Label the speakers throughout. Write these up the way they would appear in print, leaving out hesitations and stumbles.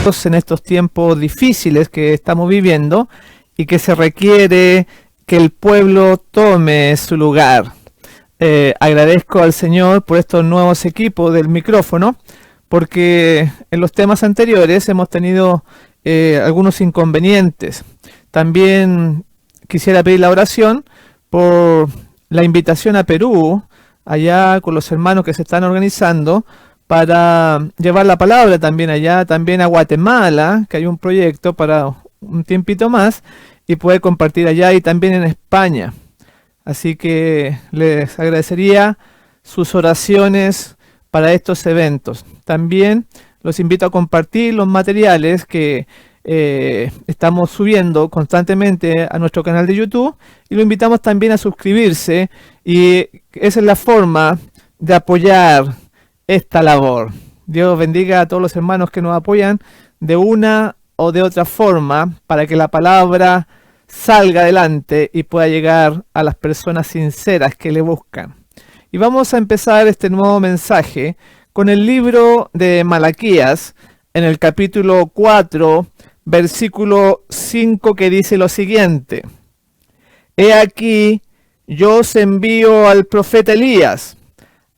Speaker 1: en estos tiempos difíciles que estamos viviendo y que se requiere que el pueblo tome su lugar. Agradezco al Señor por estos nuevos equipos del micrófono, porque en los temas anteriores hemos tenido algunos inconvenientes. También quisiera pedir la oración por la invitación a Perú, allá con los hermanos que se están organizando para llevar la palabra también allá, también a Guatemala, que hay un proyecto para un tiempito más, y poder compartir allá y también en España. Así que les agradecería sus oraciones para estos eventos. También los invito a compartir los materiales que estamos subiendo constantemente a nuestro canal de YouTube, y lo invitamos también a suscribirse, y esa es la forma de apoyar esta labor. Dios bendiga a todos los hermanos que nos apoyan de una o de otra forma para que la palabra salga adelante y pueda llegar a las personas sinceras que le buscan. Y vamos a empezar este nuevo mensaje con el libro de Malaquías, en el capítulo 4, versículo 5, que dice lo siguiente: He aquí, yo os envío al profeta Elías,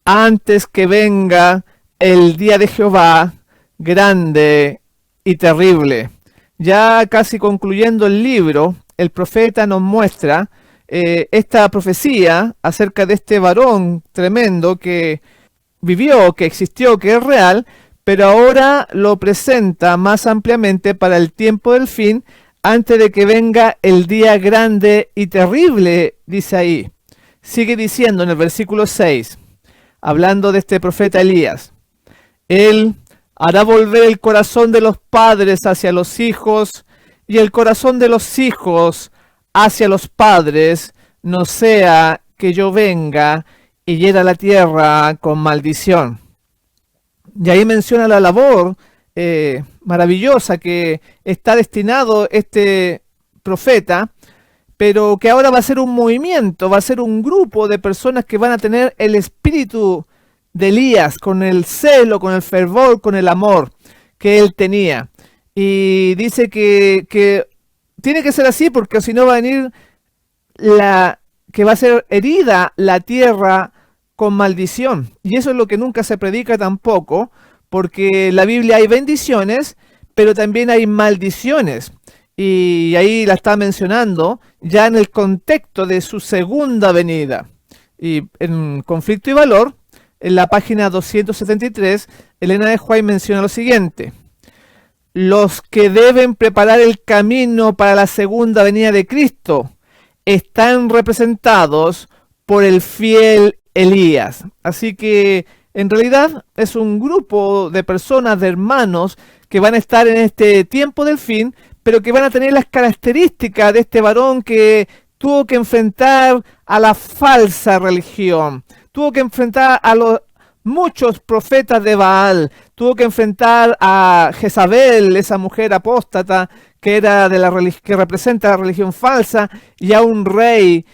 Speaker 1: antes que venga el día de Jehová, grande y terrible. Ya casi concluyendo el libro, el profeta nos muestra esta profecía acerca de este varón tremendo que vivió, que existió, que es real, pero ahora lo presenta más ampliamente para el tiempo del fin, antes de que venga el día grande y terrible, dice ahí. Sigue diciendo en el versículo 6, hablando de este profeta Elías: Él hará volver el corazón de los padres hacia los hijos, y el corazón de los hijos hacia los padres, no sea que yo venga y hiera la tierra con maldición. Y ahí menciona la labor maravillosa que está destinado este profeta, pero que ahora va a ser un movimiento, va a ser un grupo de personas que van a tener el espíritu de Elías, con el celo, con el fervor, con el amor que él tenía. Y dice que tiene que ser así, porque si no va a venir que va a ser herida la tierra con maldición. Y eso es lo que nunca se predica tampoco, porque en la Biblia hay bendiciones, pero también hay maldiciones. Y ahí la está mencionando ya en el contexto de su segunda venida. Y en Conflicto y Valor, en la página 273, Elena de White menciona lo siguiente: los que deben preparar el camino para la segunda venida de Cristo están representados por el fiel Elías. Así que en realidad es un grupo de personas, de hermanos, que van a estar en este tiempo del fin, pero que van a tener las características de este varón que tuvo que enfrentar a la falsa religión, tuvo que enfrentar a los muchos profetas de Baal, tuvo que enfrentar a Jezabel, esa mujer apóstata que era que representa la religión falsa, y a un rey,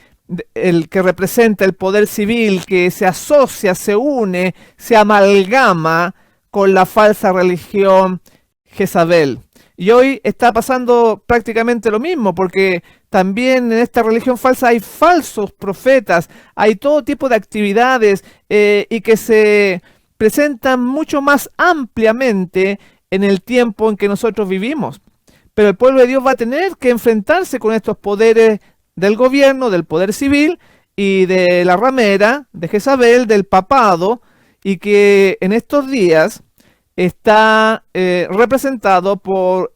Speaker 1: el que representa el poder civil, que se asocia, se une, se amalgama con la falsa religión Jezabel. Y hoy está pasando prácticamente lo mismo, porque también en esta religión falsa hay falsos profetas, hay todo tipo de actividades y que se presentan mucho más ampliamente en el tiempo en que nosotros vivimos. Pero el pueblo de Dios va a tener que enfrentarse con estos poderes del gobierno, del poder civil y de la ramera, de Jezabel, del papado, y que en estos días está representado por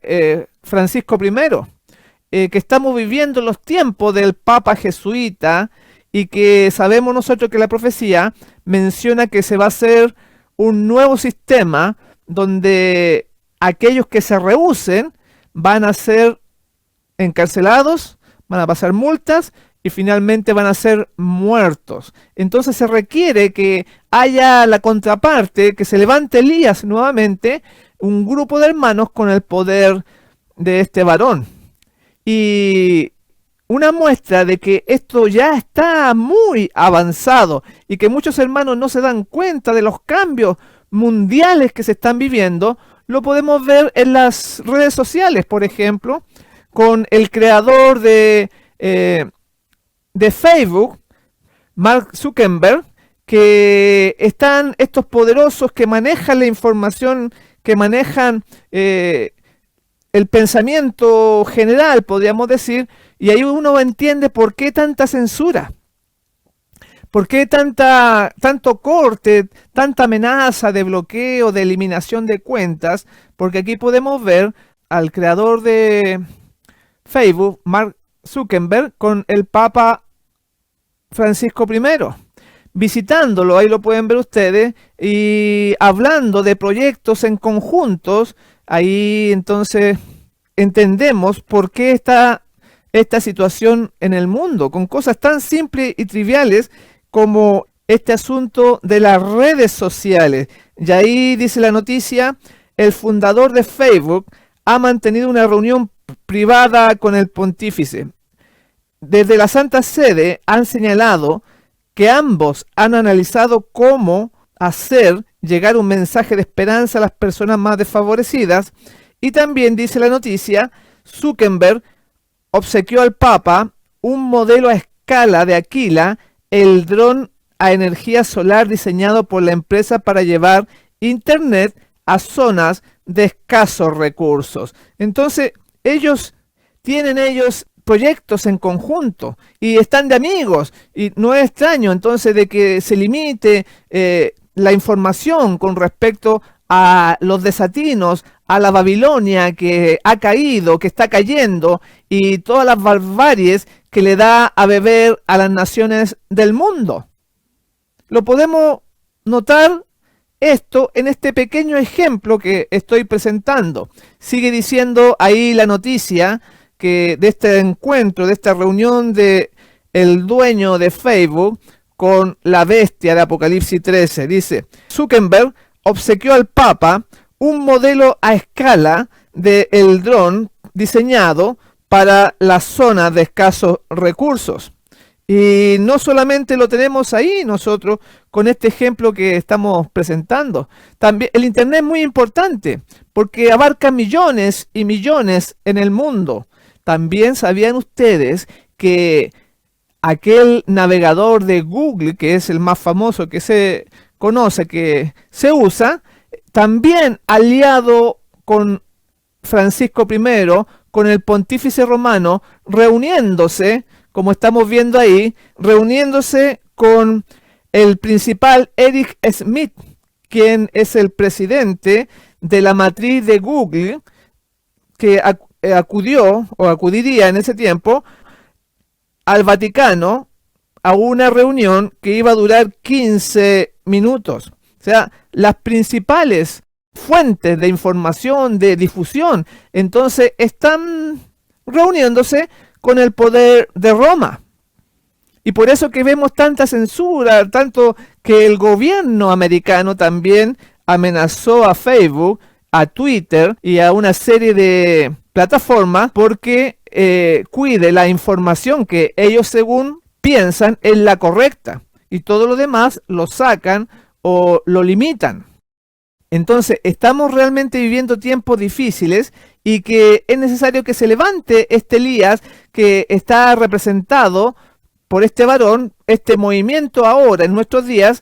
Speaker 1: Francisco I, que estamos viviendo los tiempos del Papa jesuita, y que sabemos nosotros que la profecía menciona que se va a hacer un nuevo sistema donde aquellos que se rehúsen van a ser encarcelados, van a pasar multas y finalmente van a ser muertos. Entonces se requiere que haya la contraparte, que se levante Elías nuevamente, un grupo de hermanos con el poder de este varón. Y una muestra de que esto ya está muy avanzado y que muchos hermanos no se dan cuenta de los cambios mundiales que se están viviendo, lo podemos ver en las redes sociales, por ejemplo, con el creador de Facebook, Mark Zuckerberg, que están estos poderosos que manejan la información, que manejan el pensamiento general, podríamos decir, y ahí uno entiende por qué tanta censura, por qué tanto corte, tanta amenaza de bloqueo, de eliminación de cuentas, porque aquí podemos ver al creador de Facebook, Mark Zuckerberg, con el Papa Francisco I, visitándolo, ahí lo pueden ver ustedes, y hablando de proyectos en conjuntos. Ahí entonces entendemos por qué está esta situación en el mundo, con cosas tan simples y triviales como este asunto de las redes sociales. Y ahí dice la noticia, el fundador de Facebook ha mantenido una reunión privada con el pontífice. Desde la Santa Sede han señalado que ambos han analizado cómo hacer llegar un mensaje de esperanza a las personas más desfavorecidas, y también dice la noticia, Zuckerberg obsequió al Papa un modelo a escala de Aquila, el dron a energía solar diseñado por la empresa para llevar internet a zonas de escasos recursos. Entonces, tienen proyectos en conjunto y están de amigos, y no es extraño entonces de que se limite la información con respecto a los desatinos, a la Babilonia que ha caído, que está cayendo, y todas las barbaries que le da a beber a las naciones del mundo. Lo podemos notar esto en este pequeño ejemplo que estoy presentando. Sigue diciendo ahí la noticia que de este encuentro, de esta reunión de el dueño de Facebook con la bestia de Apocalipsis 13. Dice, Zuckerberg obsequió al Papa un modelo a escala del dron diseñado para las zonas de escasos recursos. Y no solamente lo tenemos ahí nosotros con este ejemplo que estamos presentando. También el Internet es muy importante porque abarca millones y millones en el mundo. También sabían ustedes que aquel navegador de Google, que es el más famoso que se conoce, que se usa, también aliado con Francisco I, con el pontífice romano, reuniéndose, como estamos viendo ahí, reuniéndose con el principal Eric Schmidt, quien es el presidente de la matriz de Google, que acudió o acudiría en ese tiempo al Vaticano a una reunión que iba a durar 15 minutos. O sea, las principales fuentes de información, de difusión, entonces están reuniéndose con el poder de Roma. Y por eso que vemos tanta censura, tanto que el gobierno americano también amenazó a Facebook, a Twitter y a una serie de plataformas porque cuide la información que ellos según piensan es la correcta, y todo lo demás lo sacan o lo limitan. Entonces estamos realmente viviendo tiempos difíciles y que es necesario que se levante este Elías que está representado por este varón, este movimiento ahora en nuestros días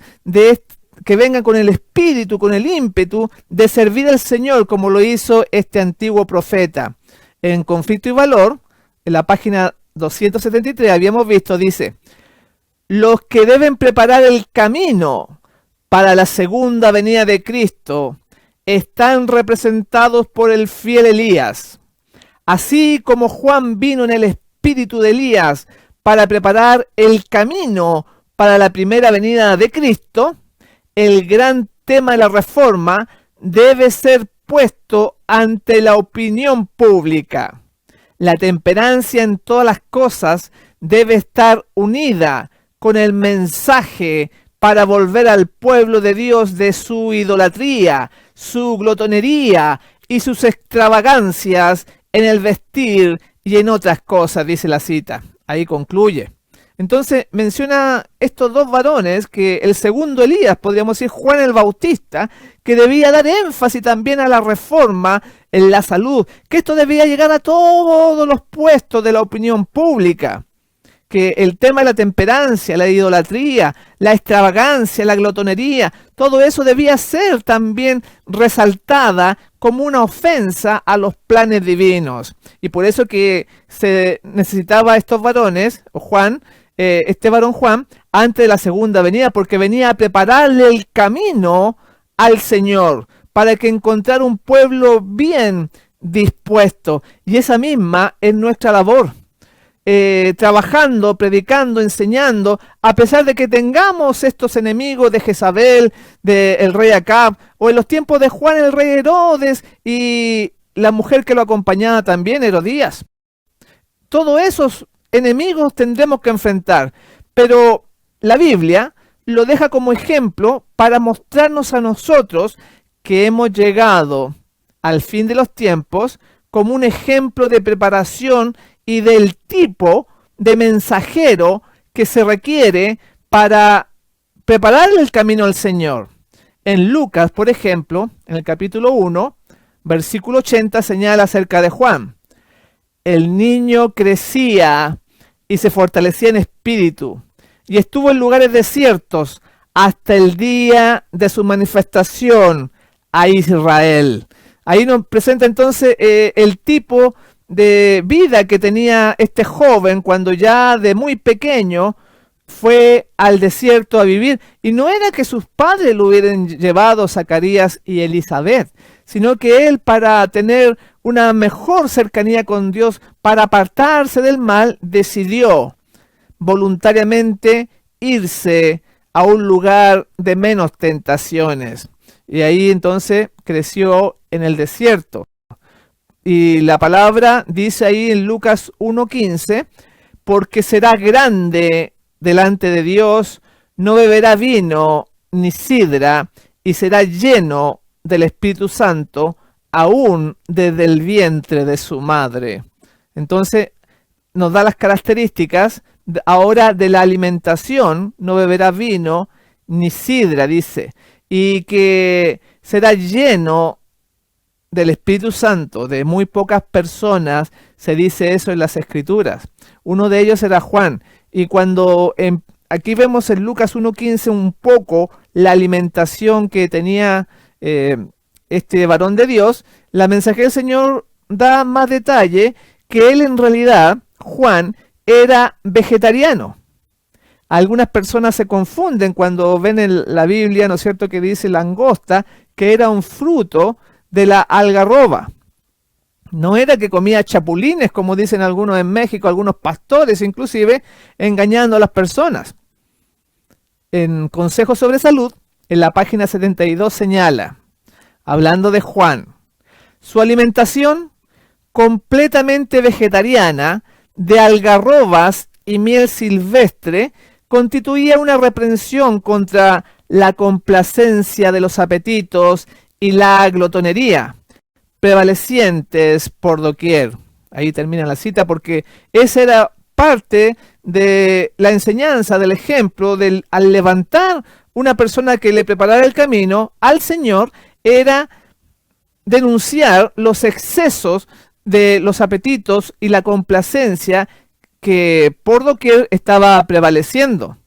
Speaker 1: que venga con el espíritu, con el ímpetu de servir al Señor como lo hizo este antiguo profeta. En Conflicto y Valor, en la página 273 habíamos visto, dice, los que deben preparar el camino para la segunda venida de Cristo están representados por el fiel Elías. Así como Juan vino en el espíritu de Elías para preparar el camino para la primera venida de Cristo, el gran tema de la reforma debe ser puesto ante la opinión pública. La temperancia en todas las cosas debe estar unida con el mensaje para volver al pueblo de Dios de su idolatría, su glotonería y sus extravagancias en el vestir y en otras cosas, dice la cita. Ahí concluye. Entonces menciona estos dos varones, que el segundo Elías, podríamos decir Juan el Bautista, que debía dar énfasis también a la reforma en la salud, que esto debía llegar a todos los puestos de la opinión pública, que el tema de la temperancia, la idolatría, la extravagancia, la glotonería, todo eso debía ser también resaltada como una ofensa a los planes divinos. Y por eso que se necesitaba estos varones, o Juan, este varón Juan, antes de la segunda venida, porque venía a prepararle el camino al Señor, para que encontrara un pueblo bien dispuesto. Y esa misma es nuestra labor. Trabajando, predicando, enseñando, a pesar de que tengamos estos enemigos de Jezabel, del rey Acab, o en los tiempos de Juan el rey Herodes y la mujer que lo acompañaba también, Herodías. Todos esos enemigos tendremos que enfrentar, pero la Biblia lo deja como ejemplo para mostrarnos a nosotros que hemos llegado al fin de los tiempos como un ejemplo de preparación y del tipo de mensajero que se requiere para prepararle el camino al Señor. En Lucas, por ejemplo, en el capítulo 1, versículo 80, señala acerca de Juan: el niño crecía y se fortalecía en espíritu, y estuvo en lugares desiertos hasta el día de su manifestación a Israel. Ahí nos presenta entonces el tipo de vida que tenía este joven cuando ya de muy pequeño fue al desierto a vivir. Y no era que sus padres lo hubieran llevado, Zacarías y Elizabeth, sino que él, para tener una mejor cercanía con Dios, para apartarse del mal, decidió voluntariamente irse a un lugar de menos tentaciones. Y ahí entonces creció en el desierto. Y la palabra dice ahí en Lucas 1:15, porque será grande delante de Dios, no beberá vino ni sidra, y será lleno del Espíritu Santo, aún desde el vientre de su madre. Entonces nos da las características ahora de la alimentación: no beberá vino ni sidra, dice, y que será lleno del Espíritu Santo. De muy pocas personas se dice eso en las Escrituras. Uno de ellos era Juan. Y cuando aquí vemos en Lucas 1:15 un poco la alimentación que tenía este varón de Dios, la mensajera del Señor da más detalle, que él en realidad, Juan, era vegetariano. Algunas personas se confunden cuando ven en la Biblia, ¿no es cierto?, que dice langosta, que era un fruto de la algarroba. No era que comía chapulines, como dicen algunos en México, algunos pastores inclusive, engañando a las personas. En Consejos sobre Salud, en la página 72 señala, hablando de Juan, su alimentación completamente vegetariana, de algarrobas y miel silvestre, constituía una reprensión contra la complacencia de los apetitos y la glotonería, prevalecientes por doquier. Ahí termina la cita, porque esa era parte de la enseñanza, del ejemplo, al levantar una persona que le preparara el camino al Señor, era denunciar los excesos de los apetitos y la complacencia que por doquier estaba prevaleciendo.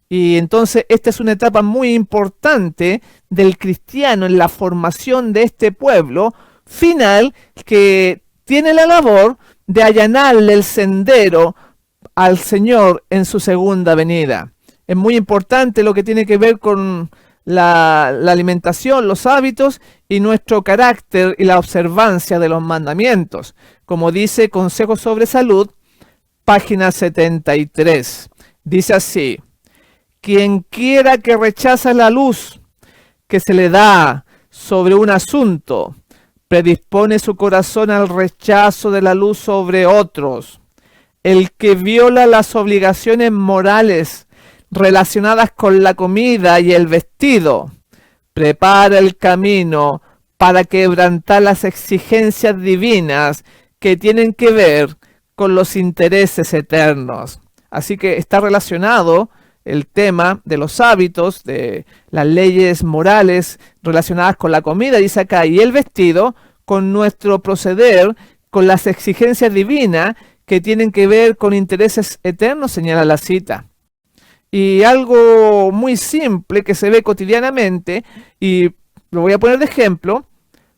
Speaker 1: Y entonces esta es una etapa muy importante del cristiano en la formación de este pueblo final, que tiene la labor de allanarle el sendero al Señor en su segunda venida. Es muy importante lo que tiene que ver con la alimentación, los hábitos y nuestro carácter y la observancia de los mandamientos. Como dice Consejos sobre Salud, página 73. Dice así: quien quiera que rechaza la luz que se le da sobre un asunto, predispone su corazón al rechazo de la luz sobre otros. El que viola las obligaciones morales relacionadas con la comida y el vestido, prepara el camino para quebrantar las exigencias divinas que tienen que ver con los intereses eternos. Así que está relacionado el tema de los hábitos, de las leyes morales relacionadas con la comida, dice acá, y el vestido, con nuestro proceder, con las exigencias divinas que tienen que ver con intereses eternos, señala la cita. Y algo muy simple que se ve cotidianamente, y lo voy a poner de ejemplo,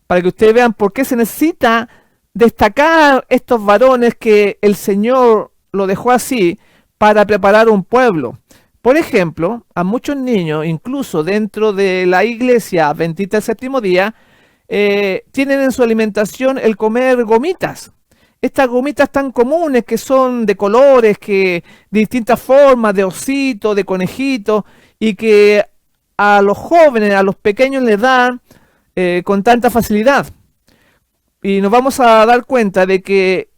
Speaker 1: para que ustedes vean por qué se necesita destacar estos varones que el Señor lo dejó así para preparar un pueblo. Por ejemplo, a muchos niños, incluso dentro de la iglesia adventista del séptimo día, tienen en su alimentación el comer gomitas. Estas gomitas tan comunes que son de colores, que de distintas formas, de osito, de conejito, y que a los jóvenes, a los pequeños les dan con tanta facilidad. Y nos vamos a dar cuenta de que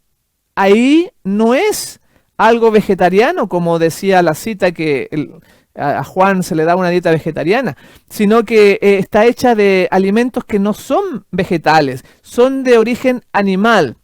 Speaker 1: ahí no es algo vegetariano, como decía la cita que a Juan se le da una dieta vegetariana, sino que está hecha de alimentos que no son vegetales, son de origen animal.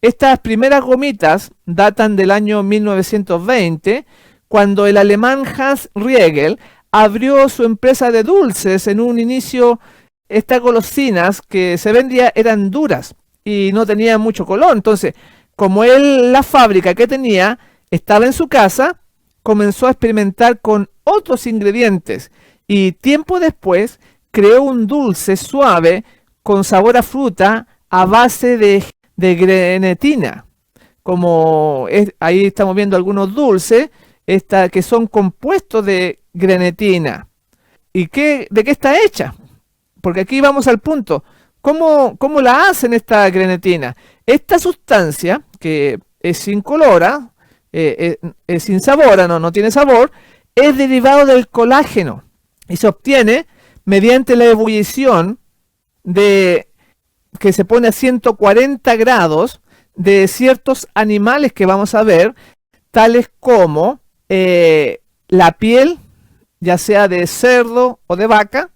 Speaker 1: Estas primeras gomitas datan del año 1920, cuando el alemán Hans Riegel abrió su empresa de dulces. En un inicio, estas golosinas que se vendían eran duras y no tenían mucho color. Entonces, como él, la fábrica que tenía estaba en su casa, comenzó a experimentar con otros ingredientes y tiempo después creó un dulce suave con sabor a fruta a base de grenetina. Ahí estamos viendo algunos dulces que son compuestos de grenetina. ¿Y de qué está hecha? Porque aquí vamos al punto. ¿Cómo la hacen esta grenetina? Esta sustancia, que es incolora, es sin sabor, no tiene sabor, es derivado del colágeno y se obtiene mediante la ebullición que se pone a 140 grados de ciertos animales que vamos a ver, tales como la piel, ya sea de cerdo o de vaca,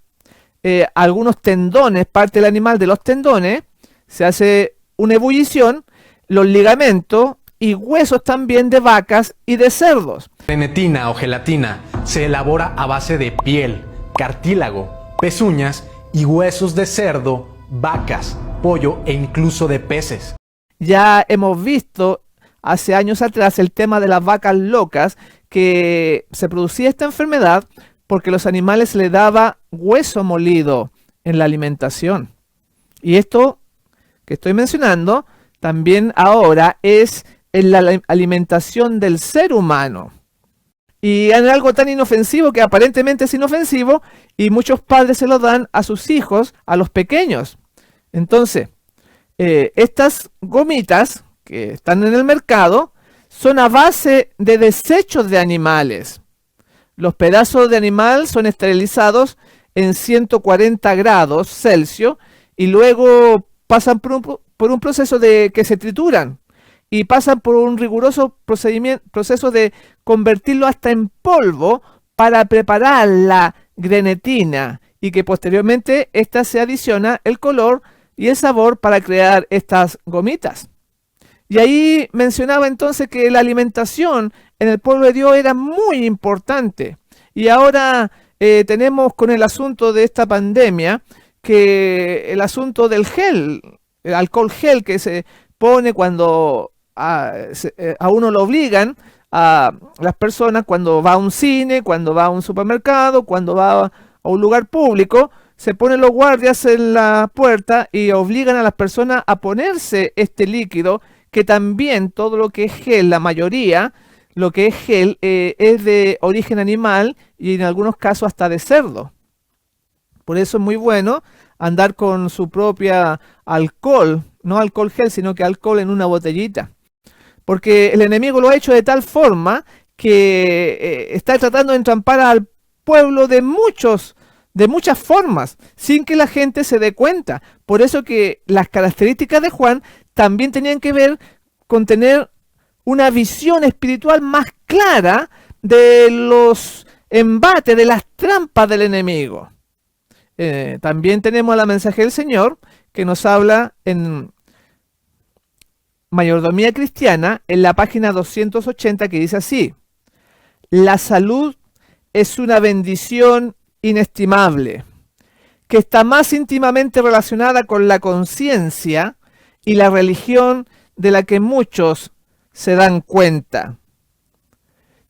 Speaker 1: algunos tendones, parte del animal de los tendones, se hace una ebullición, los ligamentos y huesos también de vacas y de cerdos.
Speaker 2: Grenetina o gelatina se elabora a base de piel, cartílago, pezuñas y huesos de cerdo, vacas, pollo e incluso de peces.
Speaker 1: Ya hemos visto hace años atrás el tema de las vacas locas, que se producía esta enfermedad porque los animales le daba hueso molido en la alimentación. Y esto que estoy mencionando también ahora es en la alimentación del ser humano. Y en algo tan inofensivo, que aparentemente es inofensivo, y muchos padres se lo dan a sus hijos, a los pequeños. Entonces, estas gomitas que están en el mercado son a base de desechos de animales. Los pedazos de animal son esterilizados en 140 grados Celsius y luego pasan por un proceso de que se trituran y pasan por un riguroso proceso de convertirlo hasta en polvo para preparar la grenetina, y que posteriormente esta se adiciona el color y el sabor para crear estas gomitas. Y ahí mencionaba entonces que la alimentación en el pueblo de Dios era muy importante. Y ahora tenemos con el asunto de esta pandemia, que el asunto del gel, el alcohol gel que se pone cuando a uno lo obligan a las personas, cuando va a un cine, cuando va a un supermercado, cuando va a un lugar público, se ponen los guardias en la puerta y obligan a las personas a ponerse este líquido, que también todo lo que es gel, la mayoría, lo que es gel es de origen animal y en algunos casos hasta de cerdo. Por eso es muy bueno andar con su propia alcohol, no alcohol gel, sino que alcohol en una botellita. Porque el enemigo lo ha hecho de tal forma que está tratando de entrampar al pueblo de muchas formas, sin que la gente se dé cuenta. Por eso que las características de Juan también tenían que ver con tener una visión espiritual más clara de los embates, de las trampas del enemigo. También tenemos la mensaje del Señor, que nos habla en Mayordomía Cristiana, en la página 280, que dice así: la salud es una bendición inestimable, que está más íntimamente relacionada con la conciencia y la religión de la que muchos se dan cuenta.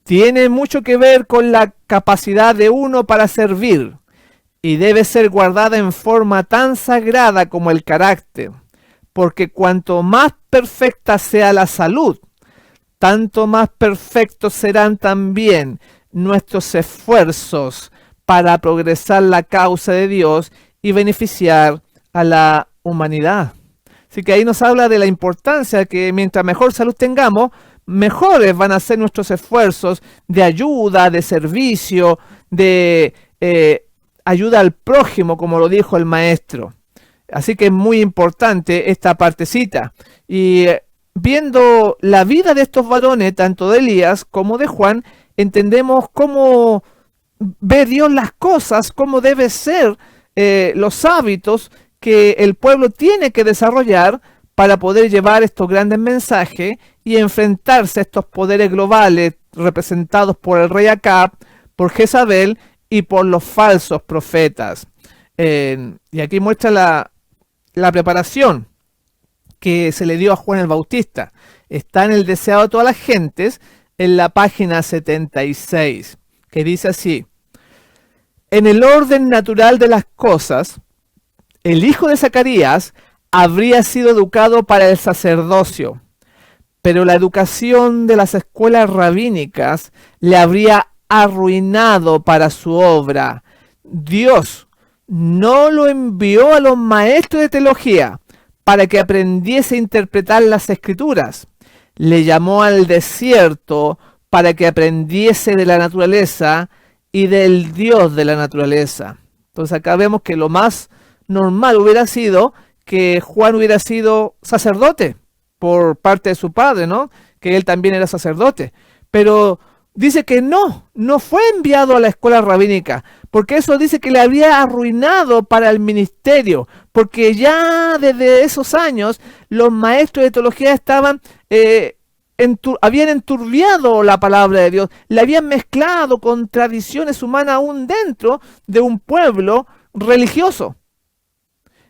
Speaker 1: Tiene mucho que ver con la capacidad de uno para servir y debe ser guardada en forma tan sagrada como el carácter, porque cuanto más perfecta sea la salud, tanto más perfectos serán también nuestros esfuerzos para progresar la causa de Dios y beneficiar a la humanidad. Así que ahí nos habla de la importancia que mientras mejor salud tengamos, mejores van a ser nuestros esfuerzos de ayuda, de servicio, de ayuda al prójimo, como lo dijo el maestro. Así que es muy importante esta partecita. Y viendo la vida de estos varones, tanto de Elías como de Juan, entendemos cómo ve Dios las cosas, cómo debe ser los hábitos que el pueblo tiene que desarrollar para poder llevar estos grandes mensajes y enfrentarse a estos poderes globales representados por el rey Acab, por Jezabel y por los falsos profetas. Y aquí muestra la preparación que se le dio a Juan el Bautista. Está en el deseado de todas las gentes, en la página 76, que dice así: en el orden natural de las cosas, el hijo de Zacarías habría sido educado para el sacerdocio, pero la educación de las escuelas rabínicas le habría arruinado para su obra. Dios no lo envió a los maestros de teología para que aprendiese a interpretar las escrituras. Le llamó al desierto para que aprendiese de la naturaleza y del Dios de la naturaleza. Entonces acá vemos que lo más normal hubiera sido que Juan hubiera sido sacerdote por parte de su padre, ¿no? Que él también era sacerdote. Pero dice que no fue enviado a la escuela rabínica, porque eso dice que le había arruinado para el ministerio, porque ya desde esos años los maestros de teología estaban habían enturbiado la palabra de Dios, le habían mezclado con tradiciones humanas aún dentro de un pueblo religioso.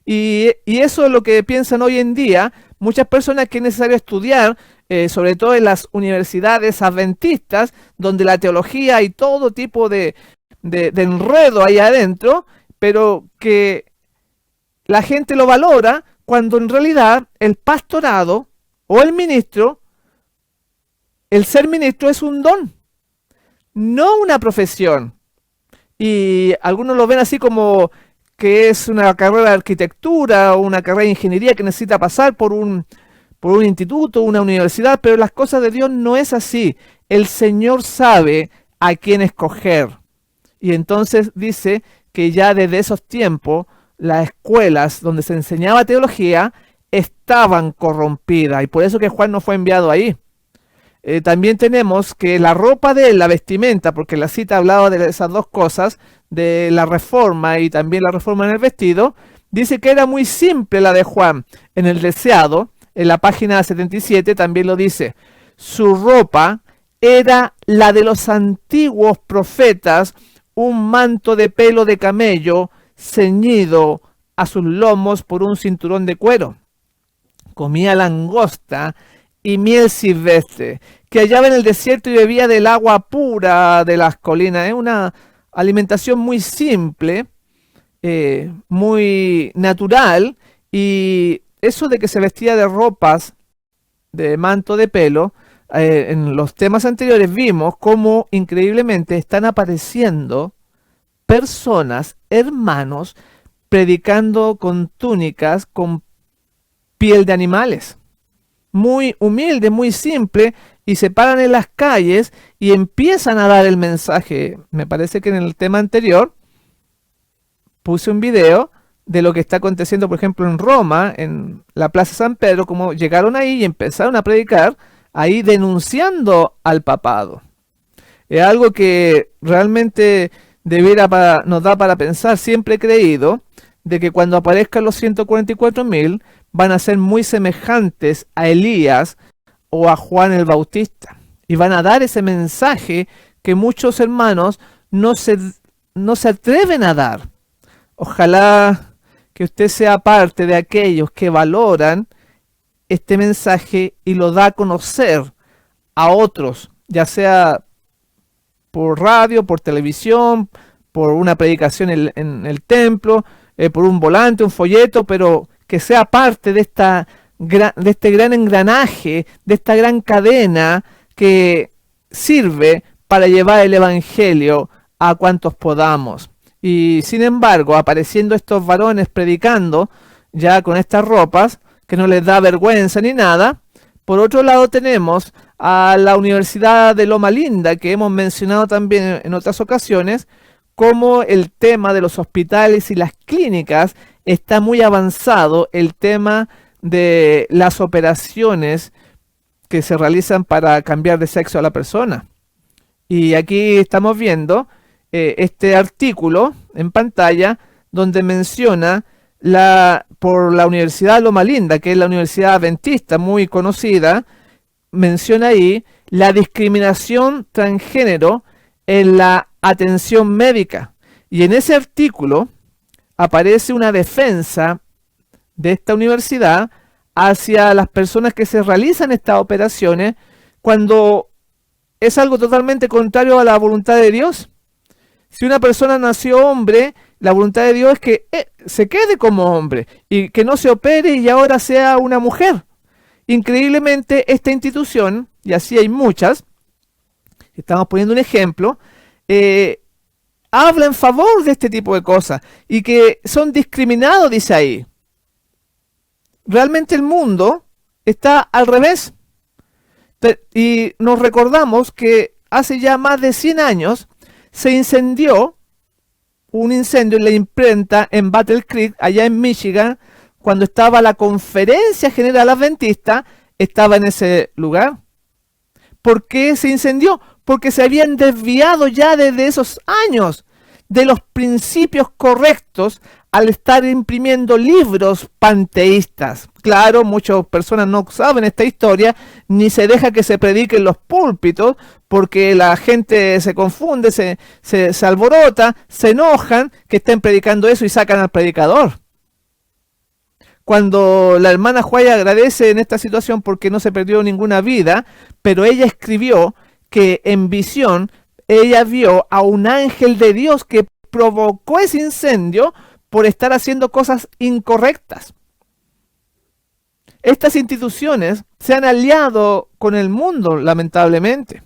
Speaker 1: Y eso es lo que piensan hoy en día muchas personas, que es necesario estudiar, sobre todo en las universidades adventistas, donde la teología y todo tipo de enredo ahí adentro, pero que la gente lo valora cuando en realidad el pastorado o el ministro, el ser ministro es un don, no una profesión. Y algunos lo ven así como que es una carrera de arquitectura o una carrera de ingeniería que necesita pasar por un instituto, una universidad, pero las cosas de Dios no es así. El Señor sabe a quién escoger. Y entonces dice que ya desde esos tiempos las escuelas donde se enseñaba teología estaban corrompidas, y por eso que Juan no fue enviado ahí. También tenemos que la ropa de él, la vestimenta, porque la cita hablaba de esas dos cosas, de la reforma y también la reforma en el vestido, dice que era muy simple la de Juan. En el deseado, en la página 77 también lo dice: su ropa era la de los antiguos profetas, un manto de pelo de camello ceñido a sus lomos por un cinturón de cuero. Comía langosta y miel silvestre, que hallaba en el desierto, y bebía del agua pura de las colinas. Es una alimentación muy simple, muy natural, y eso de que se vestía de ropas de manto de pelo, en los temas anteriores vimos cómo increíblemente están apareciendo personas, hermanos, predicando con túnicas con piel de animales. Muy humilde, muy simple, y se paran en las calles y empiezan a dar el mensaje. Me parece que en el tema anterior puse un video de lo que está aconteciendo, por ejemplo, en Roma, en la Plaza San Pedro, como llegaron ahí y empezaron a predicar, ahí denunciando al papado. Es algo que realmente nos da para pensar. Siempre he creído de que cuando aparezcan los 144.000 van a ser muy semejantes a Elías o a Juan el Bautista, y van a dar ese mensaje que muchos hermanos no se atreven a dar. Ojalá que usted sea parte de aquellos que valoran este mensaje y lo da a conocer a otros, ya sea por radio, por televisión, por una predicación en el templo, por un volante, un folleto, pero que sea parte de este gran engranaje, de esta gran cadena que sirve para llevar el evangelio a cuantos podamos. Y sin embargo, apareciendo estos varones predicando ya con estas ropas, que no les da vergüenza ni nada. Por otro lado tenemos a la Universidad de Loma Linda, que hemos mencionado también en otras ocasiones, como el tema de los hospitales y las clínicas está muy avanzado, el tema de las operaciones que se realizan para cambiar de sexo a la persona. Y aquí estamos viendo este artículo en pantalla donde menciona por la Universidad Loma Linda, que es la universidad adventista muy conocida, menciona ahí la discriminación transgénero en la atención médica. Y en ese artículo aparece una defensa de esta universidad hacia las personas que se realizan estas operaciones cuando es algo totalmente contrario a la voluntad de Dios. Si una persona nació hombre, la voluntad de Dios es que se quede como hombre y que no se opere y ahora sea una mujer. Increíblemente, esta institución, y así hay muchas, estamos poniendo un ejemplo, habla en favor de este tipo de cosas y que son discriminados, dice ahí. Realmente el mundo está al revés. Y nos recordamos que hace ya más de 100 años se incendió un incendio en la imprenta en Battle Creek, allá en Michigan, cuando estaba la Conferencia General Adventista, estaba en ese lugar. ¿Por qué se incendió? Porque se habían desviado ya desde esos años de los principios correctos al estar imprimiendo libros panteístas. Claro, muchas personas no saben esta historia, ni se deja que se predique en los púlpitos, porque la gente se confunde, se alborota, se enojan que estén predicando eso y sacan al predicador. Cuando la hermana Juaya agradece en esta situación porque no se perdió ninguna vida, pero ella escribió que en visión ella vio a un ángel de Dios que provocó ese incendio por estar haciendo cosas incorrectas. Estas instituciones se han aliado con el mundo, lamentablemente.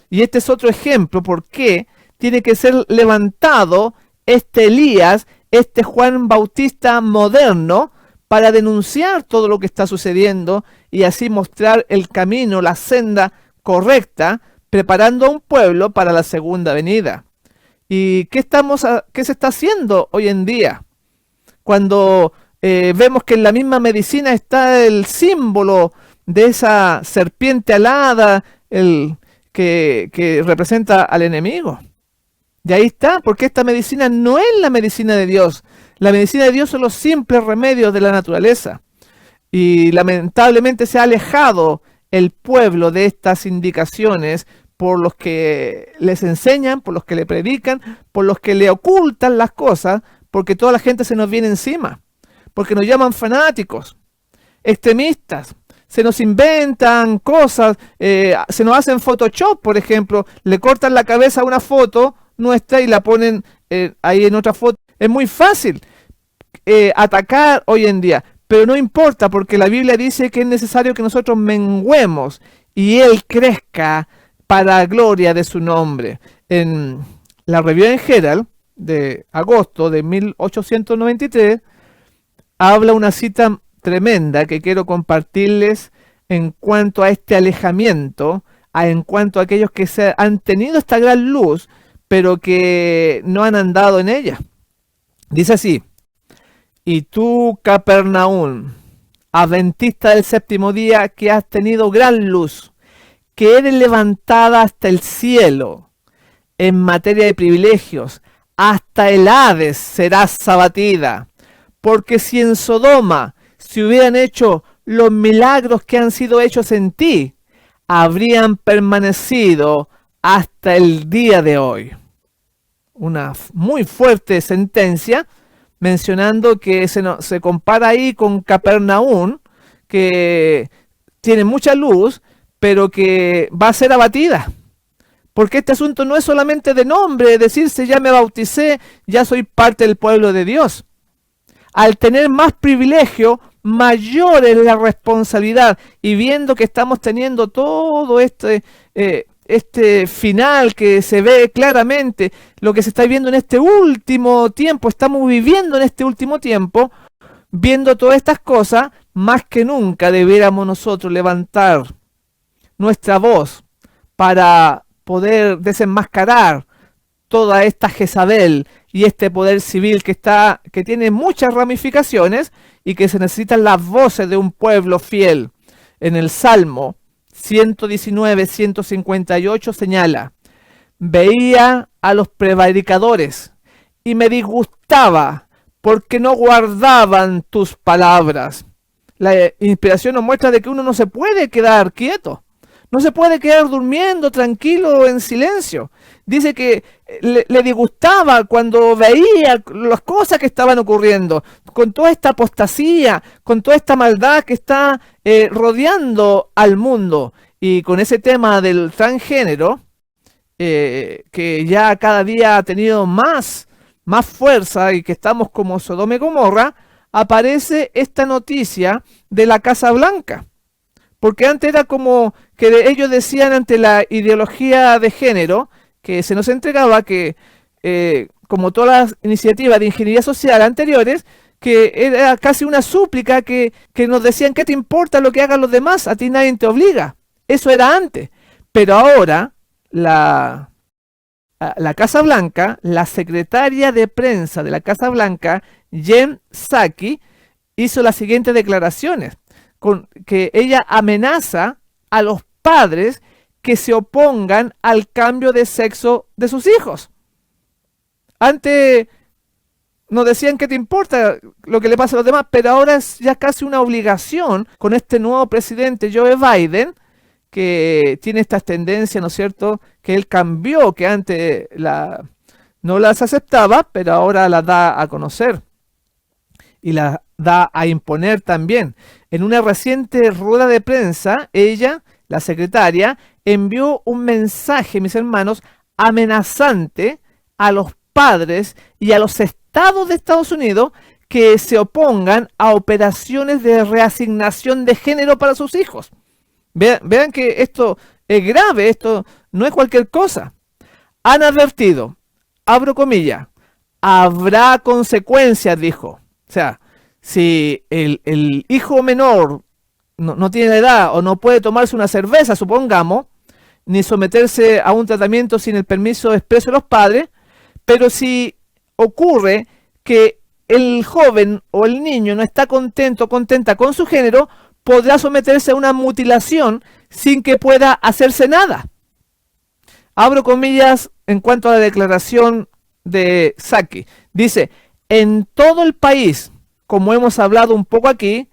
Speaker 1: Y este es otro ejemplo por qué tiene que ser levantado este Elías, este Juan Bautista moderno, para denunciar todo lo que está sucediendo y así mostrar el camino, la senda correcta, preparando a un pueblo para la segunda venida. ¿Y qué se está haciendo hoy en día? Cuando vemos que en la misma medicina está el símbolo de esa serpiente alada, que representa al enemigo. Y ahí está, porque esta medicina no es la medicina de Dios. La medicina de Dios son los simples remedios de la naturaleza. Y lamentablemente se ha alejado el pueblo de estas indicaciones por los que les enseñan, por los que le predican, por los que le ocultan las cosas, porque toda la gente se nos viene encima, porque nos llaman fanáticos, extremistas, se nos inventan cosas, se nos hacen Photoshop, por ejemplo, le cortan la cabeza a una foto nuestra y la ponen ahí en otra foto. Es muy fácil atacar hoy en día, pero no importa, porque la Biblia dice que es necesario que nosotros menguemos y Él crezca para la gloria de su nombre. En la Review and Herald de agosto de 1893 habla una cita tremenda que quiero compartirles en cuanto a este alejamiento, en cuanto a aquellos que han tenido esta gran luz, pero que no han andado en ella. Dice así: y tú, Capernaum, adventista del séptimo día, que has tenido gran luz, que eres levantada hasta el cielo en materia de privilegios, hasta el Hades serás abatida, porque si en Sodoma se hubieran hecho los milagros que han sido hechos en ti, habrían permanecido hasta el día de hoy. Una muy fuerte sentencia, mencionando que se compara ahí con Capernaum, que tiene mucha luz, pero que va a ser abatida. Porque este asunto no es solamente de nombre, decirse ya me bauticé, ya soy parte del pueblo de Dios. Al tener más privilegio, mayor es la responsabilidad. Y viendo que estamos teniendo todo este final que se ve claramente, lo que se está viendo en este último tiempo, estamos viviendo en este último tiempo, viendo todas estas cosas, más que nunca debiéramos nosotros levantar nuestra voz para poder desenmascarar toda esta Jezabel y este poder civil que tiene muchas ramificaciones y que se necesitan las voces de un pueblo fiel. En el Salmo 119, 158 señala: veía a los prevaricadores y me disgustaba porque no guardaban tus palabras. La inspiración nos muestra de que uno no se puede quedar quieto. No se puede quedar durmiendo tranquilo en silencio. Dice que le disgustaba cuando veía las cosas que estaban ocurriendo, con toda esta apostasía, con toda esta maldad que está rodeando al mundo. Y con ese tema del transgénero, que ya cada día ha tenido más fuerza y que estamos como Sodoma y Gomorra, aparece esta noticia de la Casa Blanca. Porque antes era como que ellos decían ante la ideología de género que se nos entregaba, que como todas las iniciativas de ingeniería social anteriores, que era casi una súplica que nos decían: ¿qué te importa lo que hagan los demás? A ti nadie te obliga. Eso era antes. Pero ahora la Casa Blanca, la secretaria de prensa de la Casa Blanca, Jen Psaki, hizo las siguientes declaraciones. Que ella amenaza a los padres que se opongan al cambio de sexo de sus hijos. Antes nos decían: ¿qué te importa lo que le pasa a los demás? Pero ahora es ya casi una obligación con este nuevo presidente Joe Biden, que tiene estas tendencias, ¿no es cierto?, que él cambió, que antes no las aceptaba, pero ahora las da a conocer y las da a imponer también. En una reciente rueda de prensa, ella, la secretaria, envió un mensaje, mis hermanos, amenazante a los padres y a los estados de Estados Unidos que se opongan a operaciones de reasignación de género para sus hijos. Vean que esto es grave, esto no es cualquier cosa. Han advertido, abro comillas, habrá consecuencias, dijo. O sea, si el hijo menor no tiene la edad o no puede tomarse una cerveza, supongamos, ni someterse a un tratamiento sin el permiso expreso de los padres, pero si ocurre que el joven o el niño no está contento o contenta con su género, podrá someterse a una mutilación sin que pueda hacerse nada. Abro comillas en cuanto a la declaración de Psaki. Dice: en todo el país, como hemos hablado un poco aquí,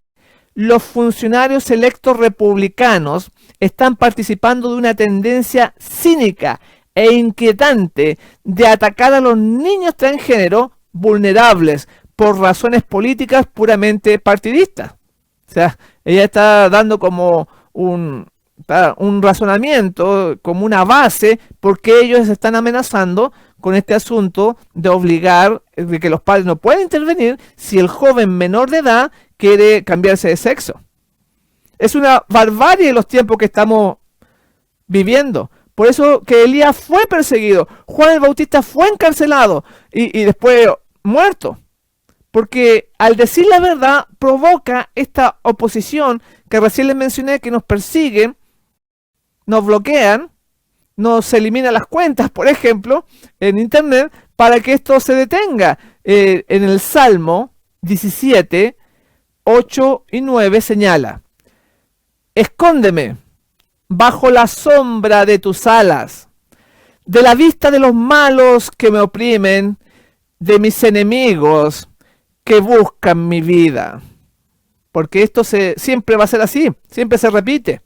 Speaker 1: los funcionarios electos republicanos están participando de una tendencia cínica e inquietante de atacar a los niños transgénero vulnerables por razones políticas puramente partidistas. O sea, ella está dando como un razonamiento, como una base, porque ellos están amenazando con este asunto de obligar, de que los padres no pueden intervenir si el joven menor de edad quiere cambiarse de sexo. Es una barbarie los tiempos que estamos viviendo. Por eso que Elías fue perseguido, Juan el Bautista fue encarcelado y después muerto. Porque al decir la verdad provoca esta oposición que recién les mencioné, que nos persiguen, nos bloquean, nos eliminan las cuentas, por ejemplo, en internet, para que esto se detenga. En el Salmo 17, 8 y 9 señala: escóndeme bajo la sombra de tus alas, de la vista de los malos que me oprimen, de mis enemigos que buscan mi vida. Porque esto siempre va a ser así, siempre se repite.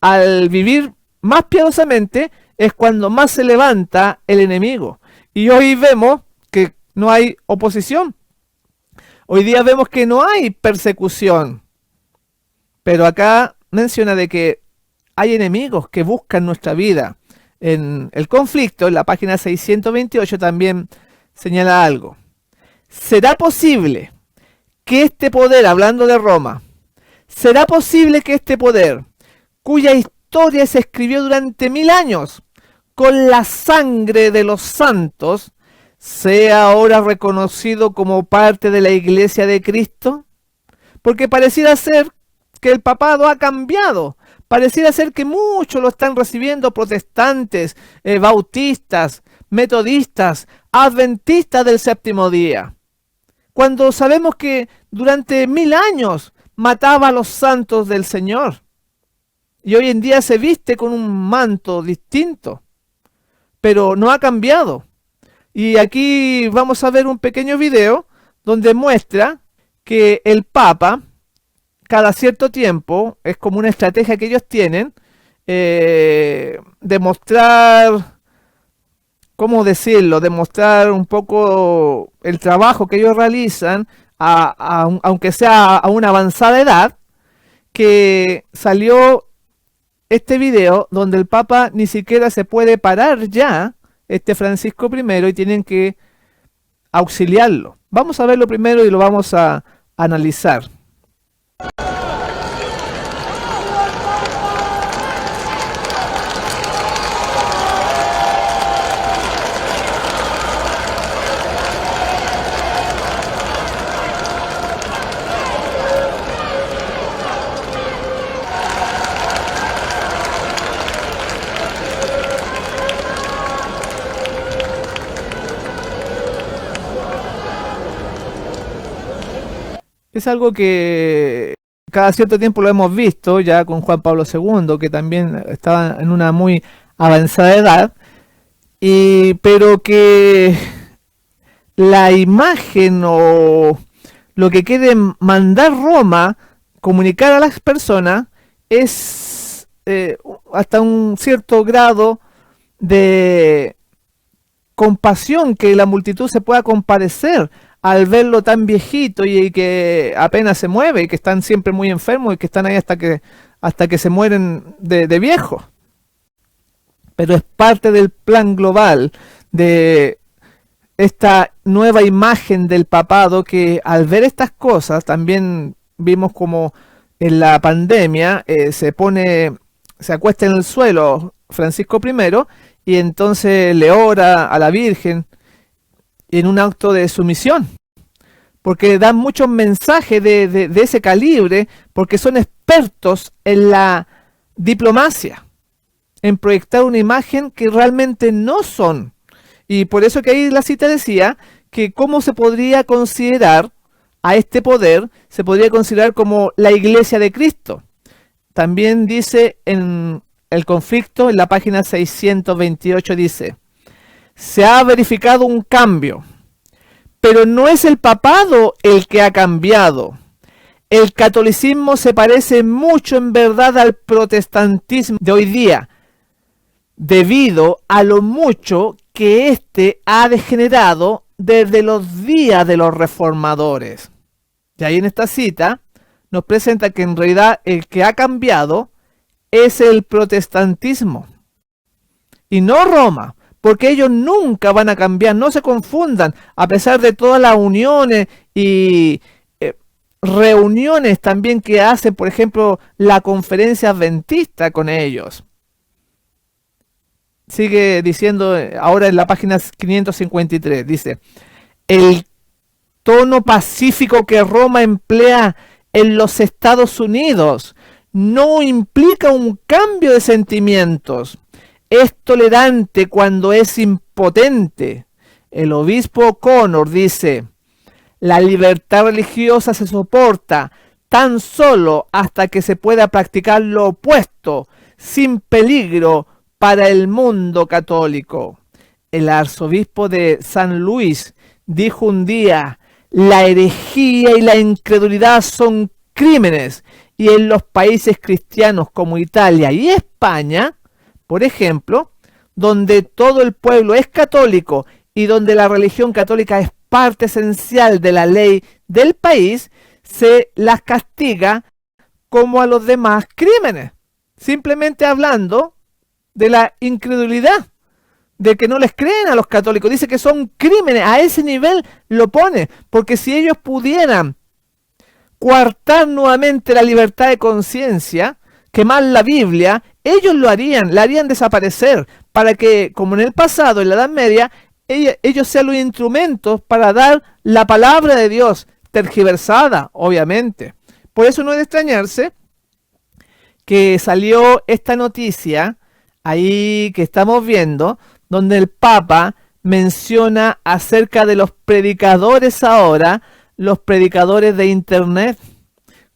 Speaker 1: Al vivir más piadosamente, es cuando más se levanta el enemigo. Y hoy vemos que no hay oposición. Hoy día vemos que no hay persecución. Pero acá menciona de que hay enemigos que buscan nuestra vida. En el conflicto, en la página 628 también señala algo. ¿Será posible que este poder, hablando de Roma, será posible que este poder, cuya historia se escribió durante 1000 años con la sangre de los santos, sea ahora reconocido como parte de la Iglesia de Cristo? Porque pareciera ser que el papado ha cambiado. Pareciera ser que muchos lo están recibiendo, protestantes, bautistas, metodistas, adventistas del séptimo día. Cuando sabemos que durante 1000 años mataba a los santos del Señor. Y hoy en día se viste con un manto distinto. Pero no ha cambiado. Y aquí vamos a ver un pequeño video donde muestra que el Papa, cada cierto tiempo, es como una estrategia que ellos tienen, demostrar, ¿cómo decirlo? Demostrar un poco el trabajo que ellos realizan, aunque sea a una avanzada edad, que salió este video donde el Papa ni siquiera se puede parar ya, este Francisco I, y tienen que auxiliarlo. Vamos a verlo primero y lo vamos a analizar. Es algo que cada cierto tiempo lo hemos visto, ya con Juan Pablo II, que también estaba en una muy avanzada edad, pero que la imagen o lo que quiere mandar Roma, comunicar a las personas, es hasta un cierto grado de compasión, que la multitud se pueda compadecer al verlo tan viejito y que apenas se mueve y que están siempre muy enfermos y que están ahí hasta que se mueren de viejos. Pero es parte del plan global de esta nueva imagen del papado, que al ver estas cosas, también vimos como en la pandemia se acuesta en el suelo Francisco I y entonces le ora a la Virgen en un acto de sumisión, porque dan muchos mensajes de ese calibre, porque son expertos en la diplomacia, en proyectar una imagen que realmente no son. Y por eso que ahí la cita decía que cómo se podría considerar a este poder, se podría considerar como la Iglesia de Cristo. También dice en el conflicto, en la página 628, dice: se ha verificado un cambio, pero no es el papado el que ha cambiado. El catolicismo se parece mucho en verdad al protestantismo de hoy día, debido a lo mucho que éste ha degenerado desde los días de los reformadores. Y ahí en esta cita nos presenta que en realidad el que ha cambiado es el protestantismo y no Roma, porque ellos nunca van a cambiar, no se confundan, a pesar de todas las uniones y reuniones también que hace, por ejemplo, la conferencia adventista con ellos. Sigue diciendo ahora en la página 553, dice: el tono pacífico que Roma emplea en los Estados Unidos no implica un cambio de sentimientos. Es tolerante cuando es impotente. El obispo O'Connor dice: la libertad religiosa se soporta tan solo hasta que se pueda practicar lo opuesto, sin peligro para el mundo católico. El arzobispo de San Luis dijo un día: la herejía y la incredulidad son crímenes, y en los países cristianos como Italia y España, por ejemplo, donde todo el pueblo es católico y donde la religión católica es parte esencial de la ley del país, se las castiga como a los demás crímenes, simplemente hablando de la incredulidad, de que no les creen a los católicos. Dice que son crímenes, a ese nivel lo pone, porque si ellos pudieran coartar nuevamente la libertad de conciencia, quemar la Biblia, ellos lo harían, la harían desaparecer, para que, como en el pasado, en la Edad Media, ellos sean los instrumentos para dar la palabra de Dios, tergiversada, obviamente. Por eso no es de extrañarse que salió esta noticia ahí que estamos viendo, donde el Papa menciona acerca de los predicadores ahora, los predicadores de Internet,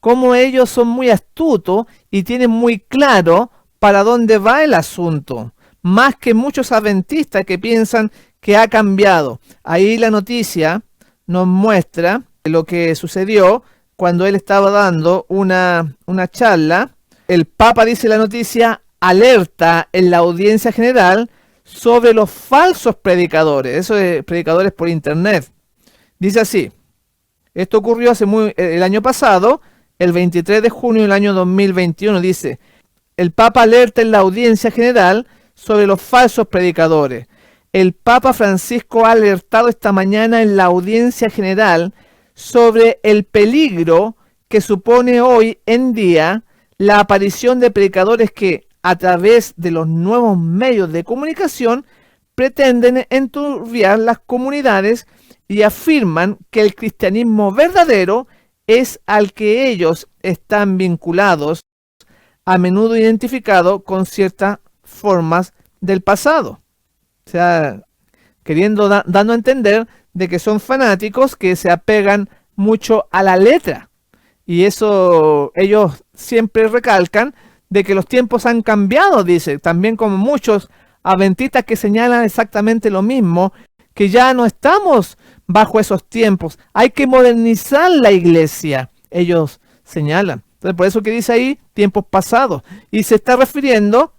Speaker 1: cómo ellos son muy astutos y tienen muy claro para dónde va el asunto, más que muchos adventistas que piensan que ha cambiado. Ahí la noticia nos muestra lo que sucedió cuando él estaba dando una charla. El Papa, dice la noticia, alerta en la audiencia general sobre los falsos predicadores, esos predicadores por internet. Dice así: esto ocurrió el año pasado, el 23 de junio del año 2021. Dice: el Papa alerta en la audiencia general sobre los falsos predicadores. El Papa Francisco ha alertado esta mañana en la audiencia general sobre el peligro que supone hoy en día la aparición de predicadores que, a través de los nuevos medios de comunicación, pretenden enturbiar las comunidades y afirman que el cristianismo verdadero es al que ellos están vinculados, a menudo identificado con ciertas formas del pasado. O sea, dando a entender de que son fanáticos que se apegan mucho a la letra. Y eso ellos siempre recalcan, de que los tiempos han cambiado, dice, también como muchos adventistas que señalan exactamente lo mismo, que ya no estamos bajo esos tiempos, hay que modernizar la iglesia, ellos señalan. Entonces, por eso que dice ahí, tiempos pasados, y se está refiriendo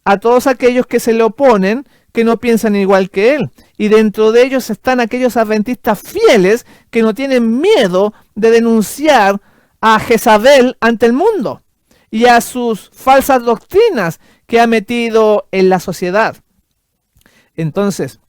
Speaker 1: a todos aquellos que se le oponen, que no piensan igual que él, y dentro de ellos están aquellos adventistas fieles que no tienen miedo de denunciar a Jezabel ante el mundo y a sus falsas doctrinas que ha metido en la sociedad. Entonces,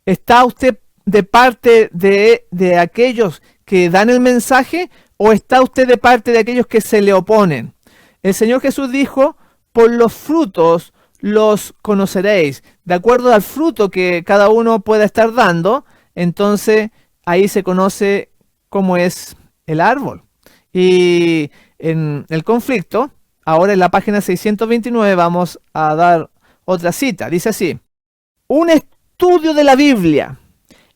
Speaker 1: ¿está usted de parte de aquellos que dan el mensaje o está usted de parte de aquellos que se le oponen? El Señor Jesús dijo: por los frutos los conoceréis. De acuerdo al fruto que cada uno pueda estar dando, entonces ahí se conoce cómo es el árbol. Y en el conflicto, ahora en la página 629 vamos a dar otra cita. Dice así: un estudio de la Biblia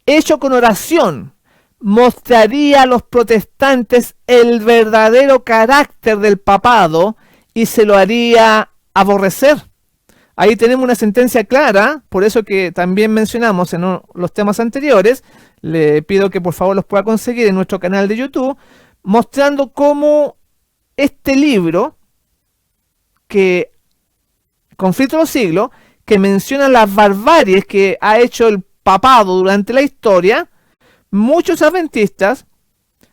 Speaker 1: hecho con oración mostraría a los protestantes el verdadero carácter del papado y se lo haría aborrecer. Ahí tenemos una sentencia clara, por eso que también mencionamos en los temas anteriores. Le pido que por favor los pueda conseguir en nuestro canal de YouTube, mostrando cómo este libro, que Conflicto de los Siglos, que menciona las barbaries que ha hecho el papado durante la historia, muchos adventistas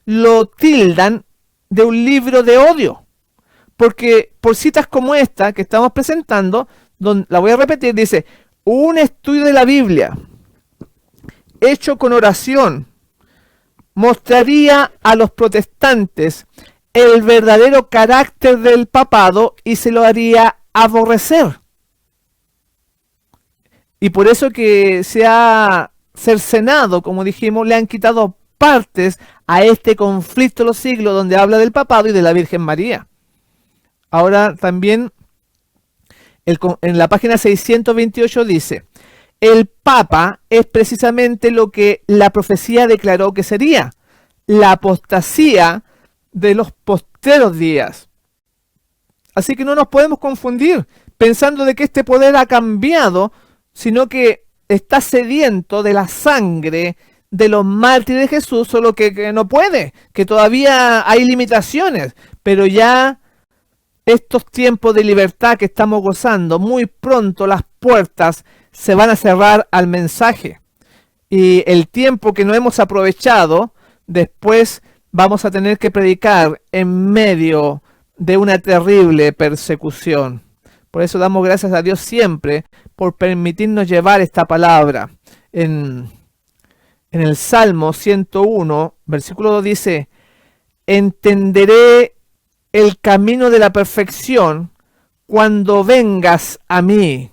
Speaker 1: lo tildan de un libro de odio. Porque por citas como esta que estamos presentando, la voy a repetir, dice: un estudio de la Biblia hecho con oración mostraría a los protestantes el verdadero carácter del papado y se lo haría aborrecer. Y por eso que se ha cercenado, como dijimos, le han quitado partes a este Conflicto de los Siglos, donde habla del papado y de la Virgen María. Ahora también en la página 628 dice: el Papa es precisamente lo que la profecía declaró que sería, la apostasía de los postreros días. Así que no nos podemos confundir pensando de que este poder ha cambiado, sino que está sediento de la sangre de los mártires de Jesús, solo que no puede, que todavía hay limitaciones, pero ya estos tiempos de libertad que estamos gozando, muy pronto las puertas se van a cerrar al mensaje. Y el tiempo que no hemos aprovechado, después vamos a tener que predicar en medio de una terrible persecución. Por eso damos gracias a Dios siempre por permitirnos llevar esta palabra. En el Salmo 101, versículo 2 dice: entenderé el camino de la perfección cuando vengas a mí.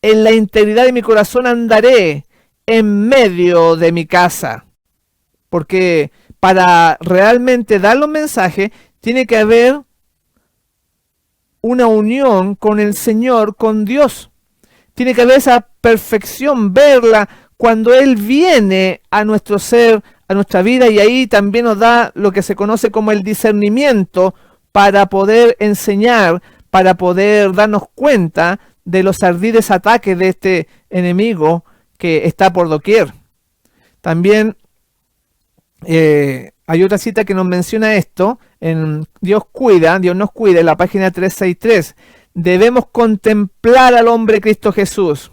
Speaker 1: En la integridad de mi corazón andaré en medio de mi casa. Porque para realmente dar los mensajes tiene que haber una unión con el Señor, con Dios. Tiene que haber esa perfección, verla cuando Él viene a nuestro ser, a nuestra vida, y ahí también nos da lo que se conoce como el discernimiento para poder enseñar, para poder darnos cuenta de los ardides ataques de este enemigo que está por doquier. También hay otra cita que nos menciona esto, en Dios nos cuida, en la página 363. Debemos contemplar al hombre Cristo Jesús,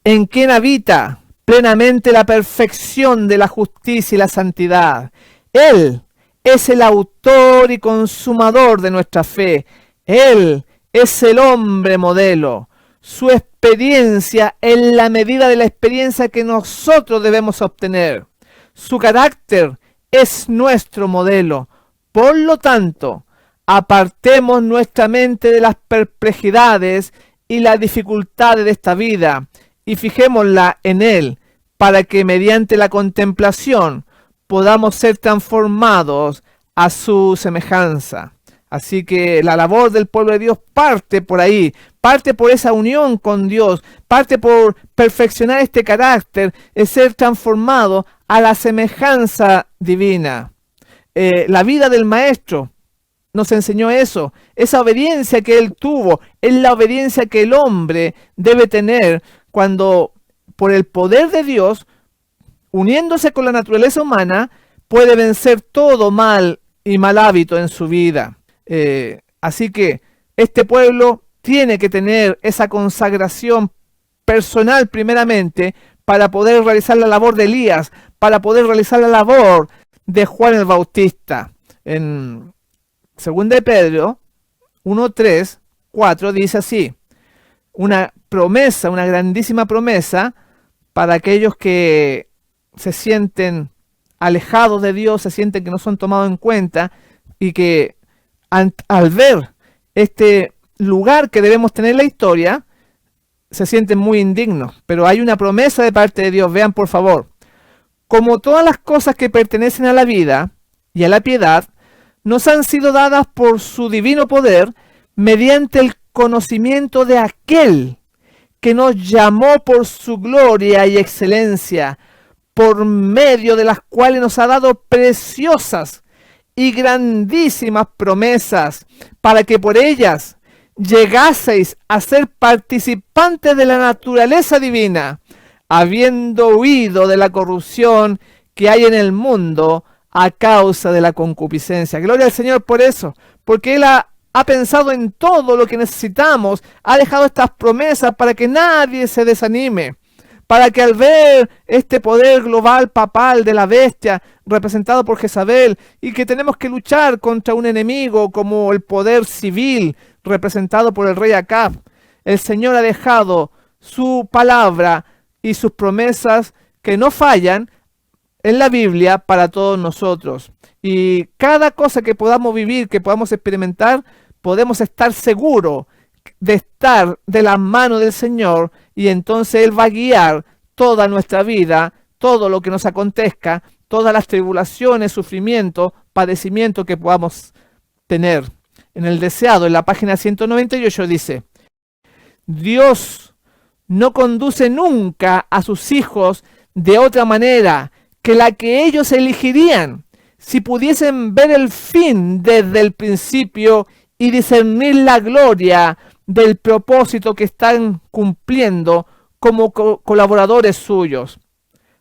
Speaker 1: en quien habita plenamente la perfección de la justicia y la santidad. Él es el autor y consumador de nuestra fe. Él es el hombre modelo. Su experiencia es la medida de la experiencia que nosotros debemos obtener. Su carácter es nuestro modelo. Por lo tanto, apartemos nuestra mente de las perplejidades y las dificultades de esta vida y fijémosla en Él, para que mediante la contemplación podamos ser transformados a su semejanza. Así que la labor del pueblo de Dios parte por ahí, parte por esa unión con Dios, parte por perfeccionar este carácter, es ser transformado a la semejanza divina. La vida del Maestro nos enseñó eso, esa obediencia que Él tuvo, es la obediencia que el hombre debe tener cuando, por el poder de Dios, uniéndose con la naturaleza humana, puede vencer todo mal y mal hábito en su vida. Así que este pueblo tiene que tener esa consagración personal primeramente para poder realizar la labor de Elías, para poder realizar la labor de Juan el Bautista. En 2 de Pedro 1, 3, 4 dice así: una promesa, una grandísima promesa para aquellos que se sienten alejados de Dios, se sienten que no son tomados en cuenta y que al ver este lugar que debemos tener en la historia, se sienten muy indignos. Pero hay una promesa de parte de Dios. Vean por favor: como todas las cosas que pertenecen a la vida y a la piedad, nos han sido dadas por su divino poder, mediante el conocimiento de aquel que nos llamó por su gloria y excelencia, por medio de las cuales nos ha dado preciosas y grandísimas promesas, para que por ellas llegaseis a ser participantes de la naturaleza divina, habiendo huido de la corrupción que hay en el mundo a causa de la concupiscencia. Gloria al Señor por eso, porque Él ha pensado en todo lo que necesitamos, ha dejado estas promesas para que nadie se desanime, para que al ver este poder global papal de la bestia representado por Jezabel, y que tenemos que luchar contra un enemigo como el poder civil representado por el rey Acab, el Señor ha dejado su palabra y sus promesas que no fallan en la Biblia para todos nosotros. Y cada cosa que podamos vivir, que podamos experimentar, podemos estar seguros de estar de la mano del Señor, y entonces Él va a guiar toda nuestra vida, todo lo que nos acontezca, todas las tribulaciones, sufrimientos, padecimientos que podamos tener. En el deseado, en la página 198 dice: Dios no conduce nunca a sus hijos de otra manera que la que ellos elegirían si pudiesen ver el fin desde el principio y discernir la gloria del propósito que están cumpliendo como colaboradores suyos.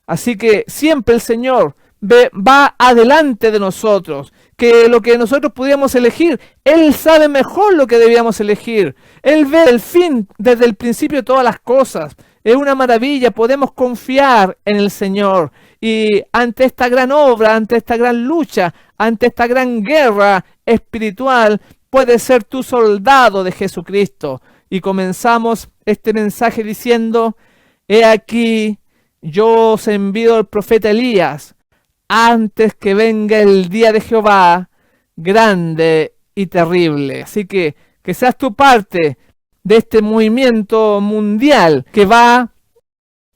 Speaker 1: Así que siempre el Señor va adelante de nosotros, que lo que nosotros pudiéramos elegir, Él sabe mejor lo que debíamos elegir. Él ve el fin desde el principio de todas las cosas. Es una maravilla, podemos confiar en el Señor. Y ante esta gran obra, ante esta gran lucha, ante esta gran guerra espiritual, puedes ser tu soldado de Jesucristo. Y comenzamos este mensaje diciendo: he aquí, yo os envío al profeta Elías, antes que venga el día de Jehová, grande y terrible. Así que seas tu parte de este movimiento mundial que va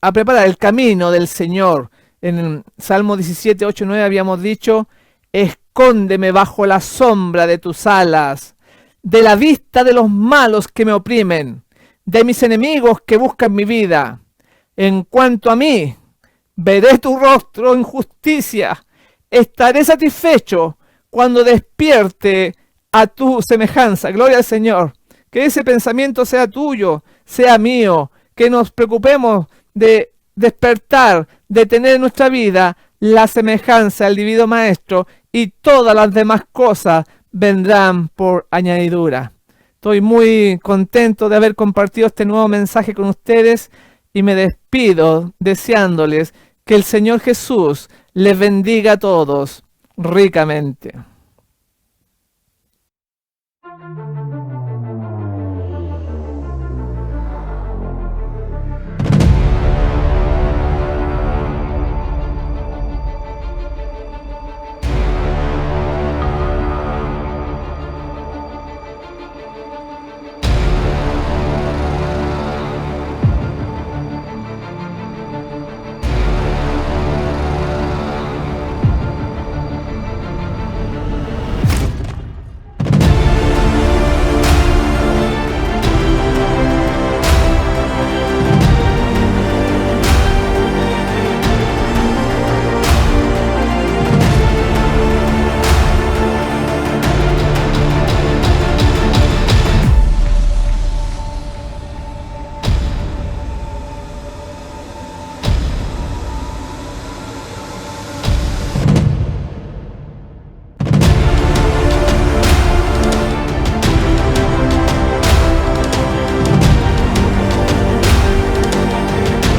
Speaker 1: a preparar el camino del Señor. En el Salmo 17, 8, 9 habíamos dicho: escóndeme bajo la sombra de tus alas, de la vista de los malos que me oprimen, de mis enemigos que buscan mi vida. En cuanto a mí, veré tu rostro en justicia, estaré satisfecho cuando despierte a tu semejanza. Gloria al Señor. Que ese pensamiento sea tuyo, sea mío, que nos preocupemos de despertar, de tener en nuestra vida la semejanza del Divino Maestro, y todas las demás cosas vendrán por añadidura. Estoy muy contento de haber compartido este nuevo mensaje con ustedes y me despido deseándoles que el Señor Jesús les bendiga a todos ricamente.